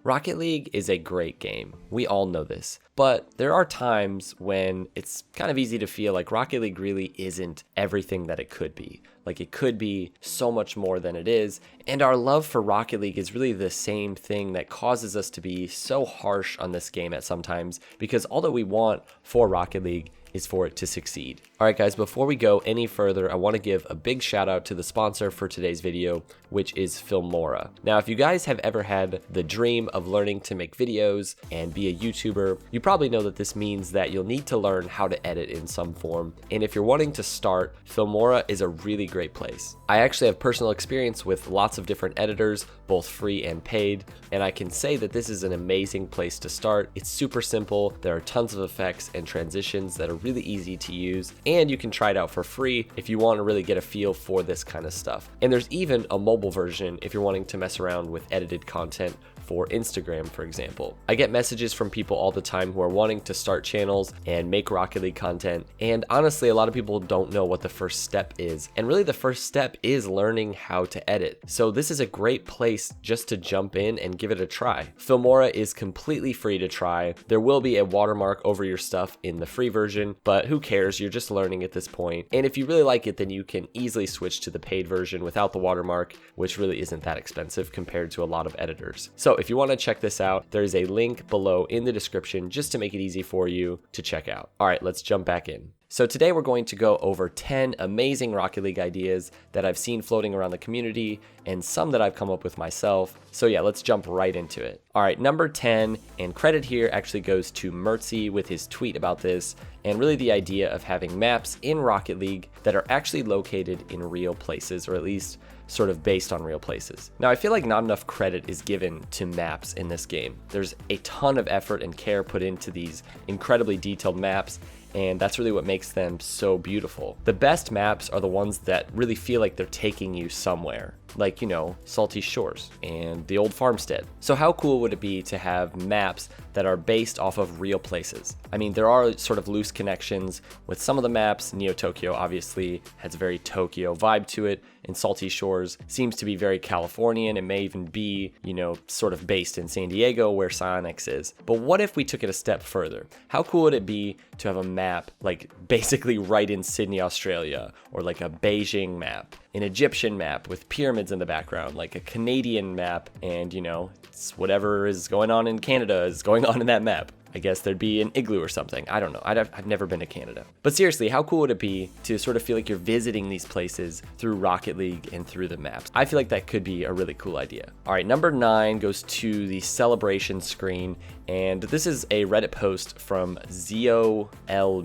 Rocket League is a great game. We all know this. But there are times when it's kind of easy to feel like Rocket League really isn't everything that it could be. Like it could be so much more than it is. And our love for Rocket League is really the same thing that causes us to be so harsh on this game at sometimes, because all that we want for Rocket League is for it to succeed. All right, guys, before we go any further, I want to give a big shout out to the sponsor for today's video, which is FLuuMP. Now, if you guys have ever had the dream of learning to make videos and be a YouTuber, you probably know that this means that you'll need to learn how to edit in some form. And if you're wanting to start, FLuuMP is a really great place. I actually have personal experience with lots of different editors, both free and paid, and I can say that this is an amazing place to start. It's super simple. There are tons of effects and transitions that are really easy to use, and you can try it out for free if you want to really get a feel for this kind of stuff. And there's even a mobile version if you're wanting to mess around with edited content for Instagram, for example. I get messages from people all the time who are wanting to start channels and make Rocket League content, and honestly, a lot of people don't know what the first step is, and really the first step is learning how to edit. So this is a great place just to jump in and give it a try. FLuuMP is completely free to try. There will be a watermark over your stuff in the free version, but who cares? You're just learning at this point. And if you really like it, then you can easily switch to the paid version without the watermark, which really isn't that expensive compared to a lot of editors. So if you want to check this out, there is a link below in the description just to make it easy for you to check out. All right, let's jump back in. So today we're going to go over 10 amazing Rocket League ideas that I've seen floating around the community and some that I've come up with myself. So yeah, let's jump right into it. All right, number 10, and credit here actually goes to Mertzy with his tweet about this, and really the idea of having maps in Rocket League that are actually located in real places, or at least sort of based on real places. Now, I feel like not enough credit is given to maps in this game. There's a ton of effort and care put into these incredibly detailed maps, and that's really what makes them so beautiful. The best maps are the ones that really feel like they're taking you somewhere, like, you know, Salty Shores and the old farmstead. So how cool would it be to have maps that are based off of real places? I mean, there are sort of loose connections with some of the maps. Neo Tokyo obviously has a very Tokyo vibe to it, and Salty Shores seems to be very Californian. It may even be, you know, sort of based in San Diego where Psyonix is. But what if we took it a step further? How cool would it be to have a map like basically right in Sydney, Australia, or like a Beijing map, an Egyptian map with pyramids in the background, like a Canadian map, and, you know, it's whatever is going on in Canada is going on in that map. I guess there'd be an igloo or something. I don't know. I've never been to Canada. But seriously, how cool would it be to sort of feel like you're visiting these places through Rocket League and through the maps? I feel like that could be a really cool idea. All right, number 9 goes to the celebration screen. And this is a Reddit post from Zeol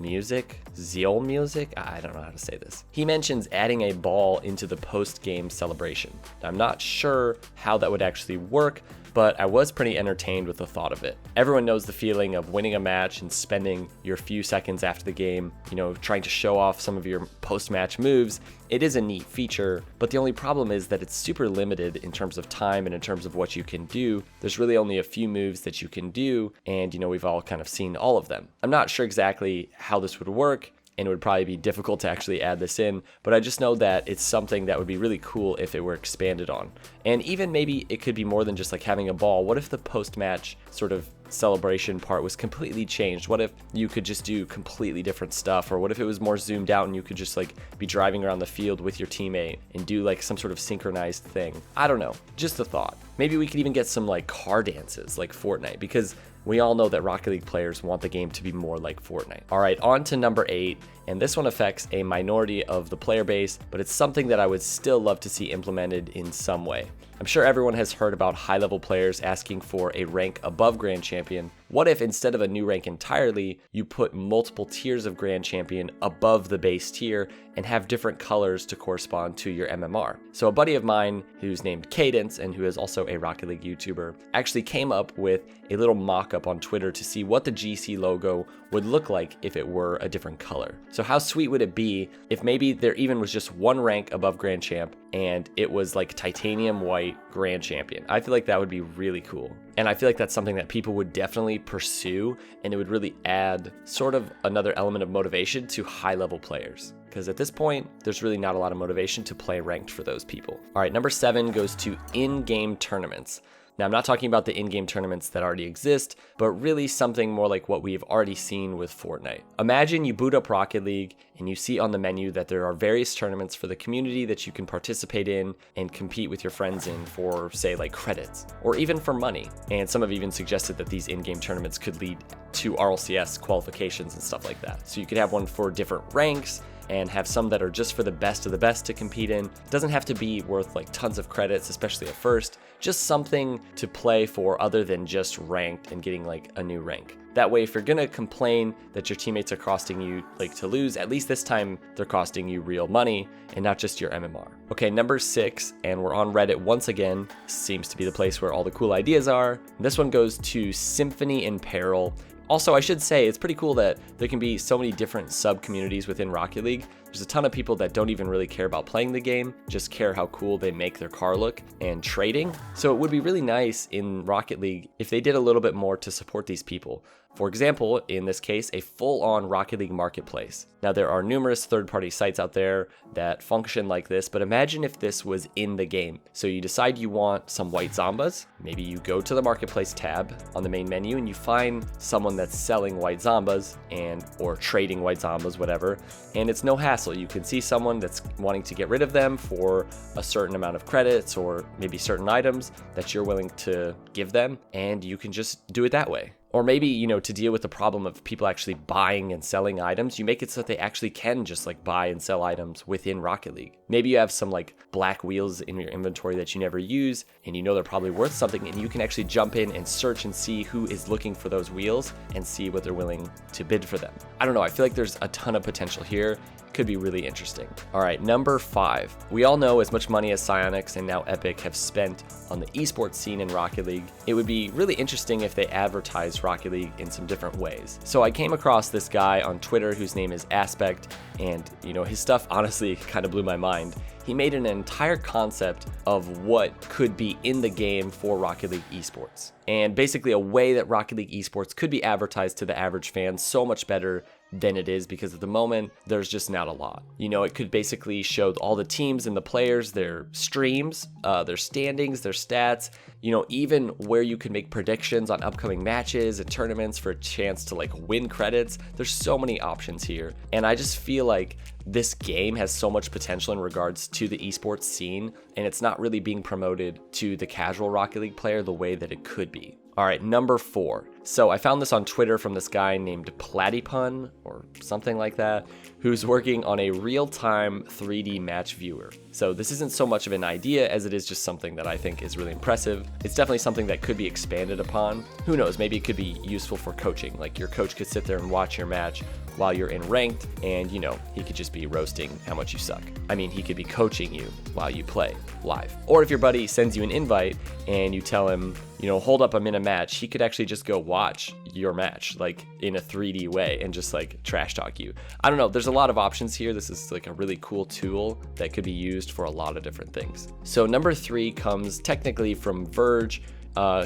Music. I don't know how to say this. He mentions adding a ball into the post-game celebration. I'm not sure how that would actually work, but I was pretty entertained with the thought of it. Everyone knows the feeling of winning a match and spending your few seconds after the game, you know, trying to show off some of your post-match moves. It is a neat feature, but the only problem is that it's super limited in terms of time and in terms of what you can do. There's really only a few moves that you can do, and, you know, we've all kind of seen all of them. I'm not sure exactly how this would work, and it would probably be difficult to actually add this in, but I just know that it's something that would be really cool if it were expanded on. And even maybe it could be more than just like having a ball. What if the post-match sort of celebration part was completely changed? What if you could just do completely different stuff? Or what if it was more zoomed out and you could just like be driving around the field with your teammate and do like some sort of synchronized thing? I don't know, just a thought. Maybe we could even get some like car dances like Fortnite, because we all know that Rocket League players want the game to be more like Fortnite. All right, on to number 8, and this one affects a minority of the player base, but it's something that I would still love to see implemented in some way. I'm sure everyone has heard about high-level players asking for a rank above Grand Champion. What if instead of a new rank entirely, you put multiple tiers of Grand Champion above the base tier and have different colors to correspond to your MMR? So a buddy of mine who's named Cadence and who is also a Rocket League YouTuber actually came up with a little mock-up on Twitter to see what the GC logo would look like if it were a different color. So how sweet would it be if maybe there even was just one rank above Grand Champ and it was like titanium white Grand Champion? I feel like that would be really cool. And I feel like that's something that people would definitely pursue, and it would really add sort of another element of motivation to high-level players. Because at this point, there's really not a lot of motivation to play ranked for those people. All right, number 7 goes to in-game tournaments. Now, I'm not talking about the in-game tournaments that already exist, but really something more like what we've already seen with Fortnite. Imagine you boot up Rocket League and you see on the menu that there are various tournaments for the community that you can participate in and compete with your friends in for, say, like credits, or even for money. And some have even suggested that these in-game tournaments could lead to RLCS qualifications and stuff like that. So you could have one for different ranks and have some that are just for the best of the best to compete in. It doesn't have to be worth like tons of credits, especially at first, just something to play for other than just ranked and getting like a new rank. That way, if you're gonna complain that your teammates are costing you like to lose, at least this time they're costing you real money and not just your MMR. Okay, number 6, and we're on Reddit once again. Seems to be the place where all the cool ideas are. This one goes to Symphony in Peril. Also, I should say, it's pretty cool that there can be so many different sub-communities within Rocket League. There's a ton of people that don't even really care about playing the game, just care how cool they make their car look and trading. So it would be really nice in Rocket League if they did a little bit more to support these people. For example, in this case, a full-on Rocket League marketplace. Now, there are numerous third-party sites out there that function like this, but imagine if this was in the game. So you decide you want some white Zombas. Maybe you go to the marketplace tab on the main menu and you find someone that's selling white Zombas or trading white Zombas, whatever, and it's no hassle. You can see someone that's wanting to get rid of them for a certain amount of credits or maybe certain items that you're willing to give them, and you can just do it that way. Or maybe, to deal with the problem of people actually buying and selling items, you make it so that they actually can just like buy and sell items within Rocket League. Maybe you have some like black wheels in your inventory that you never use and they're probably worth something, and you can actually jump in and search and see who is looking for those wheels and see what they're willing to bid for them. I don't know, I feel like there's a ton of potential here. Could be really interesting. All right, number 5. We all know as much money as Psyonix and now Epic have spent on the esports scene in Rocket League. It would be really interesting if they advertised Rocket League in some different ways. So I came across this guy on Twitter whose name is Aspect, and his stuff honestly kind of blew my mind. He made an entire concept of what could be in the game for Rocket League esports, and basically a way that Rocket League esports could be advertised to the average fan so much better than it is, because at the moment there's just not a lot. It could basically show all the teams and the players, their streams, their standings, their stats, even where you can make predictions on upcoming matches and tournaments for a chance to like win credits. There's so many options here, and I just feel like this game has so much potential in regards to the esports scene, and it's not really being promoted to the casual Rocket League player the way that it could be. All right, number 4. So I found this on Twitter from this guy named Platypun or something like that, who's working on a real-time 3D match viewer. So this isn't so much of an idea as it is just something that I think is really impressive. It's definitely something that could be expanded upon. Who knows, maybe it could be useful for coaching. Like your coach could sit there and watch your match while you're in ranked, and he could just be roasting how much you suck. I mean, he could be coaching you while you play live. Or if your buddy sends you an invite and you tell him, hold up, I'm in a match, he could actually just go watch your match like in a 3D way and just like trash talk you. I don't know, there's a lot of options here. This is like a really cool tool that could be used for a lot of different things. So number 3 comes technically from Verge.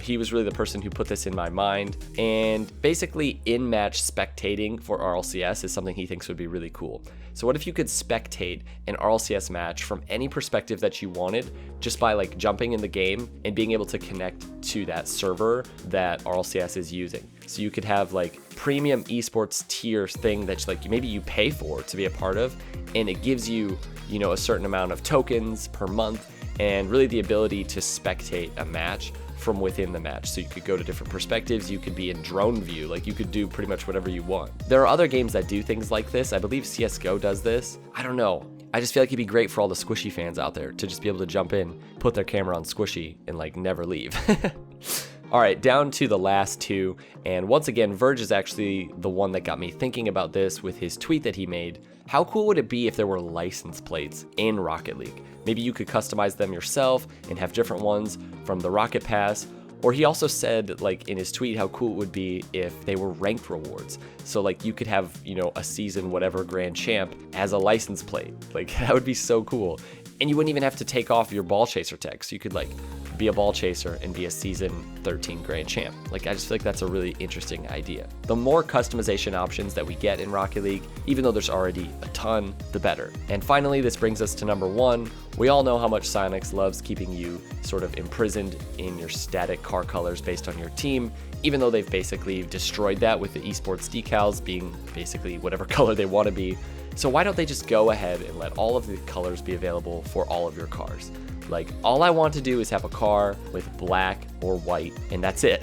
He was really the person who put this in my mind, and basically in-match spectating for RLCS is something he thinks would be really cool. So what if you could spectate an RLCS match from any perspective that you wanted, just by like jumping in the game and being able to connect to that server that RLCS is using. So you could have like premium esports tier thing that like maybe you pay for to be a part of, and it gives you, a certain amount of tokens per month and really the ability to spectate a match from within the match. So you could go to different perspectives, you could be in drone view, like you could do pretty much whatever you want. There are other games that do things like this. I believe CSGO does this. I don't know. I just feel like it'd be great for all the Squishy fans out there to just be able to jump in, put their camera on Squishy, and like never leave. All right, down to the last 2. And once again, Verge is actually the one that got me thinking about this with his tweet that he made. How cool would it be if there were license plates in Rocket League? Maybe you could customize them yourself and have different ones from the Rocket Pass. Or he also said, like in his tweet, how cool it would be if they were ranked rewards. So like you could have, a season whatever grand champ as a license plate. Like that would be so cool. And you wouldn't even have to take off your ball chaser tech. So you could like be a ball chaser, and be a season 13 grand champ. Like, I just feel like that's a really interesting idea. The more customization options that we get in Rocket League, even though there's already a ton, the better. And finally, this brings us to number 1. We all know how much Psyonix loves keeping you sort of imprisoned in your static car colors based on your team, even though they've basically destroyed that with the eSports decals being basically whatever color they want to be. So why don't they just go ahead and let all of the colors be available for all of your cars? Like, all I want to do is have a car with black or white, and that's it.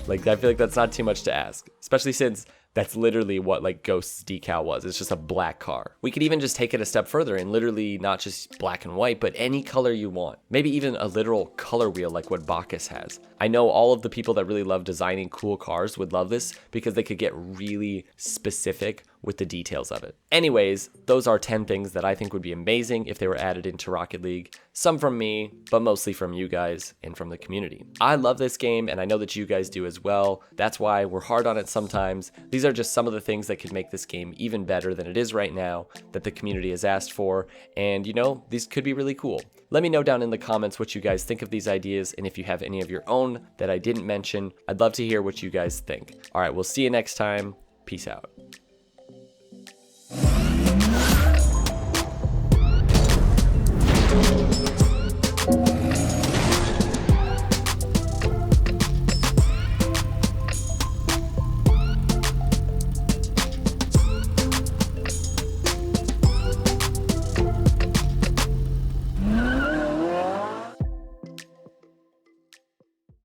Like, I feel like that's not too much to ask, especially since that's literally what like Ghost's decal was. It's just a black car. We could even just take it a step further and literally not just black and white, but any color you want. Maybe even a literal color wheel like what Bacchus has. I know all of the people that really love designing cool cars would love this because they could get really specific with the details of it. Anyways, those are 10 things that I think would be amazing if they were added into Rocket League. Some from me, but mostly from you guys and from the community. I love this game, and I know that you guys do as well. That's why we're hard on it sometimes. These are just some of the things that could make this game even better than it is right now, that the community has asked for, and you know, these could be really cool. Let me know down in the comments what you guys think of these ideas, and if you have any of your own that I didn't mention, I'd love to hear what you guys think. All right, we'll see you next time. Peace out.